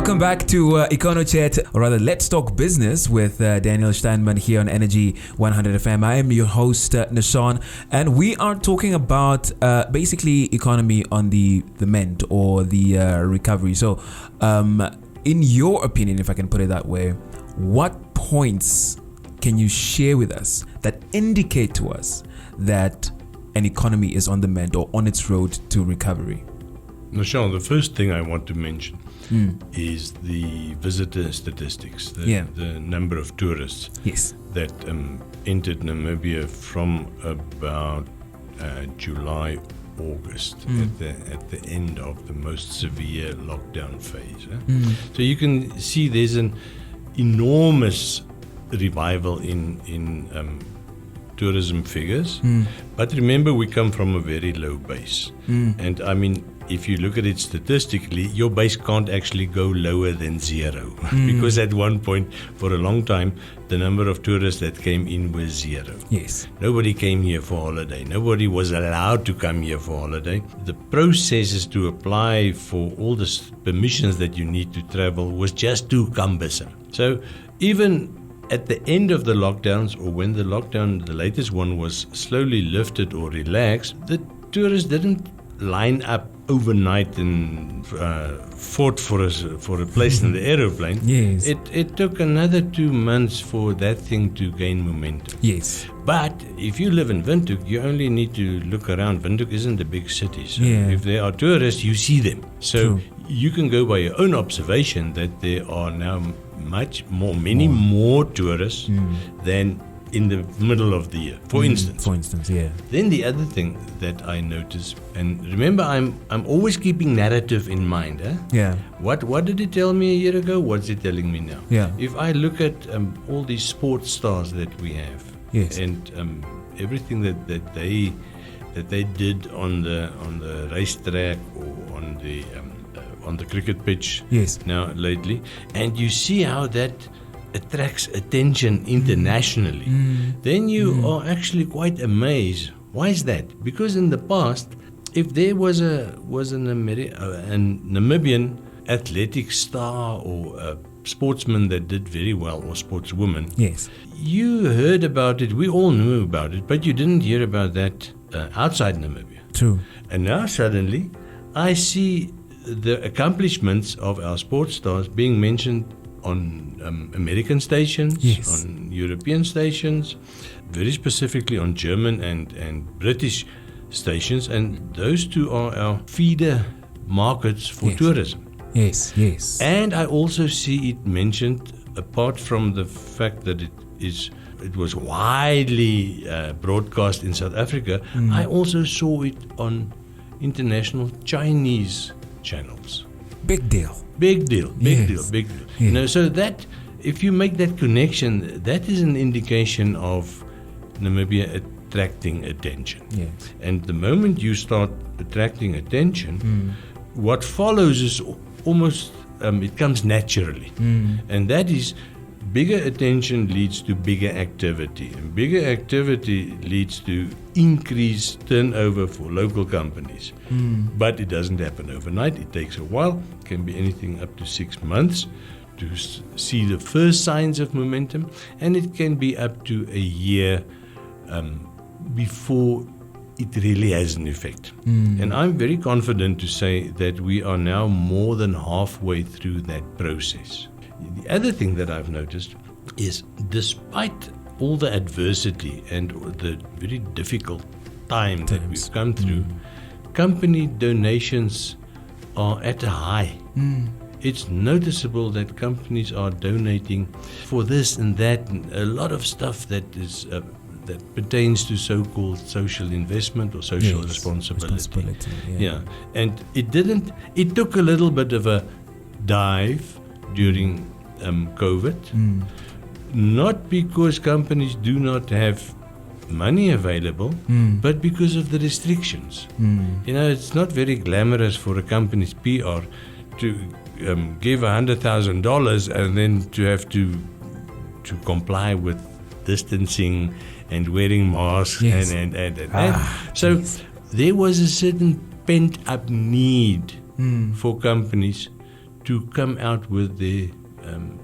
Welcome back to EconoChat, or rather, Let's Talk Business with Daniel Steinmann here on Energy 100 FM. I am your host, Nashawn, and we are talking about basically economy on the mend or the recovery. So, in your opinion, if I can put it that way, what points can you share with us that indicate to us that an economy is on the mend or on its road to recovery? Nashawn, the first thing I want to mention is the visitor statistics, the number of tourists that entered Namibia from about July, August, at the end of the most severe lockdown phase. So you can see there's an enormous revival in tourism figures, but remember we come from a very low base, and I mean, if you look at it statistically, your base can't actually go lower than zero because at one point for a long time the number of tourists that came in was zero. Yes. Nobody came here for holiday. Nobody was allowed to come here for holiday. The processes to apply for all the permissions that you need to travel was just too cumbersome. So even at the end of the lockdowns, or when the lockdown, the latest one, was slowly lifted or relaxed, the tourists didn't line up overnight and fought for a place in the aeroplane. Yes. It took another 2 months for that thing to gain momentum. Yes. But if you live in Windhoek, you only need to look around. Windhoek isn't a big city, so if there are tourists, you see them. So you can go by your own observation that there are now many more tourists than in the middle of the year, for instance. Then the other thing that I notice, and remember, I'm always keeping narrative in mind. What did he tell me a year ago? What's he telling me now? If I look at all these sports stars that we have, and everything that they did on the racetrack or on the cricket pitch now lately, and you see how that attracts attention internationally, then you are actually quite amazed. Why is that? Because in the past, if there was a Namibian athletic star or a sportsman that did very well, or sportswoman, you heard about it, we all knew about it, but you didn't hear about that outside Namibia. True. And now suddenly, I see the accomplishments of our sports stars being mentioned on American stations, on European stations, very specifically on German and British stations, and those two are our feeder markets for tourism. Yes. And I also see it mentioned, apart from the fact that it was widely broadcast in South Africa, I also saw it on international Chinese channels. Big deal. Big deal. You know, so that, if you make that connection, that is an indication of Namibia attracting attention. And the moment you start attracting attention, what follows is almost, it comes naturally. And that is, bigger attention leads to bigger activity. And bigger activity leads to increased turnover for local companies. But it doesn't happen overnight. It takes a while. It can be anything up to 6 months to see the first signs of momentum. And it can be up to a year before it really has an effect. And I'm very confident to say that we are now more than halfway through that process. The other thing that I've noticed is, despite all the adversity and the very difficult time that we've come through, company donations are at a high. It's noticeable that companies are donating for this and that, and a lot of stuff that is that pertains to so-called social investment or social responsibility. And it took a little bit of a dive during COVID, not because companies do not have money available, but because of the restrictions. You know, it's not very glamorous for a company's PR to give $100,000 and then to have to comply with distancing and wearing masks so there was a certain pent-up need for companies to come out with their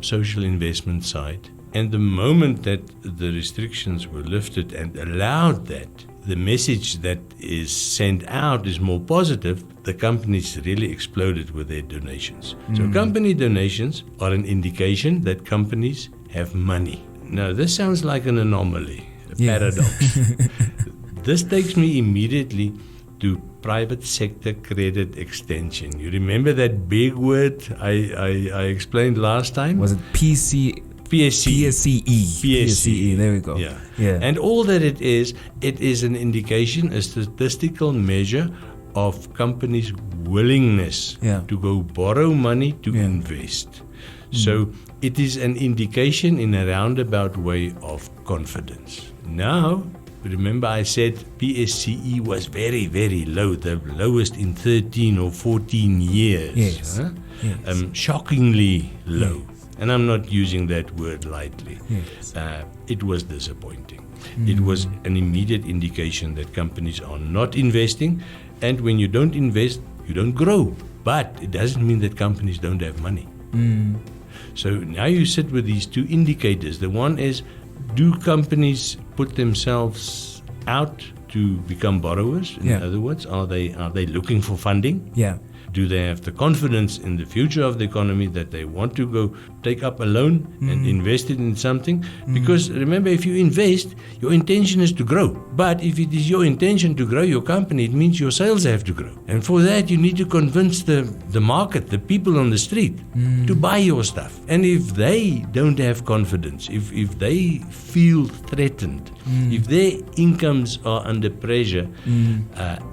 social investment side. And the moment that the restrictions were lifted and allowed that, the message that is sent out is more positive, the companies really exploded with their donations. So company donations are an indication that companies have money. Now, this sounds like an anomaly, a paradox. This takes me immediately to private sector credit extension. You remember that big word I explained last time? Was it PSCE? PSCE. There we go. Yeah. And all that it is an indication, a statistical measure of companies' willingness to go borrow money to invest. So it is an indication in a roundabout way of confidence. Now, remember I said PSCE was very, very low, the lowest in 13 or 14 years. Yes. Shockingly low. Yes. And I'm not using that word lightly. Yes. It was disappointing. It was an immediate indication that companies are not investing, and when you don't invest, you don't grow. But it doesn't mean that companies don't have money. So now you sit with these two indicators. The one is, do companies put themselves out to become borrowers? In other words, are they looking for funding? Yeah. Do they have the confidence in the future of the economy that they want to go take up a loan and invest it in something? Because remember, if you invest, your intention is to grow. But if it is your intention to grow your company, it means your sales have to grow. And for that, you need to convince the market, the people on the street, to buy your stuff. And if they don't have confidence, if they feel threatened, if their incomes are under pressure,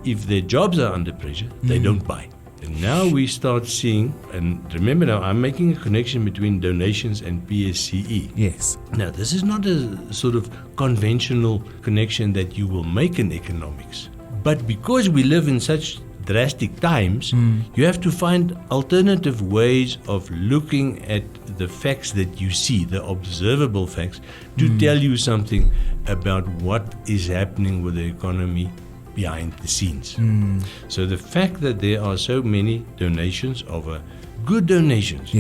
if their jobs are under pressure, they don't buy. And now we start seeing, and remember now, I'm making a connection between donations and PSCE. Yes. Now, this is not a sort of conventional connection that you will make in economics. But because we live in such drastic times, you have to find alternative ways of looking at the facts that you see, the observable facts, to tell you something about what is happening with the economy behind the scenes. So the fact that there are so many donations good donations,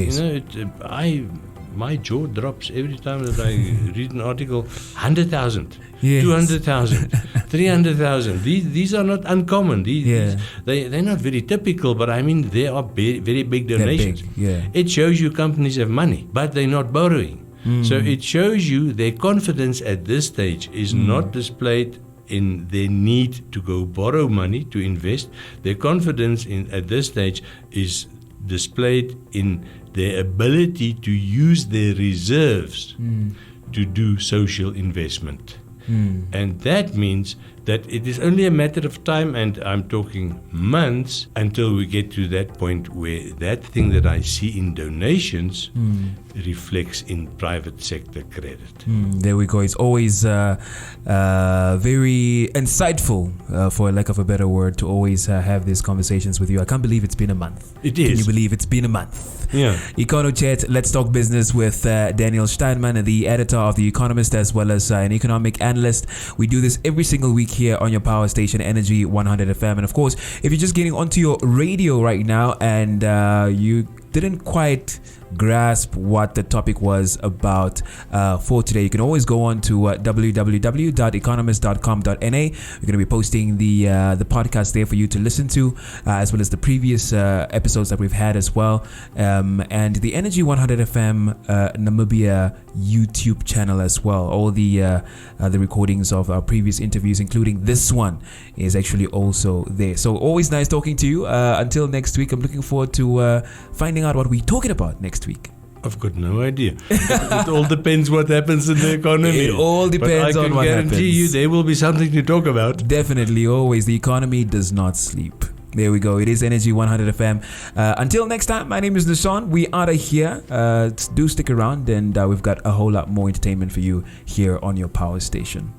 my jaw drops every time that I read an article. 100,000, 200,000, 300,000. These are not uncommon. They're not very typical, but I mean they are very big donations. It shows you companies have money, but they're not borrowing. So it shows you their confidence at this stage is not displayed in their need to go borrow money to invest. Their confidence at this stage is displayed in their ability to use their reserves to do social investment. And that means that it is only a matter of time, and I'm talking months, until we get to that point where that thing that I see in donations reflects in private sector credit. There we go. It's always very insightful, for lack of a better word, to always have these conversations with you. I can't believe it's been a month. It is. Can you believe it's been a month? Yeah. EconoChat, Let's Talk Business with Daniel Steinmann, the editor of The Economist, as well as an economic analyst. We do this every single week here on your power station, Energy 100 FM. And of course, if you're just getting onto your radio right now and you didn't quite grasp what the topic was about for today, you can always go on to www.economist.com.na. We're going to be posting the podcast there for you to listen to, as well as the previous episodes that we've had as well, and the Energy 100 FM Namibia YouTube channel as well. All the recordings of our previous interviews, including this one, is actually also there. So always nice talking to you. Until next week, I'm looking forward to finding out what we're talking about next week. I've got no idea. It all depends what happens in the economy. It all depends on what happens. I can guarantee you there will be something to talk about. Definitely, always. The economy does not sleep. There we go. It is Energy 100 FM. Until next time, my name is Nashawn. We are here. Do stick around, and we've got a whole lot more entertainment for you here on your power station.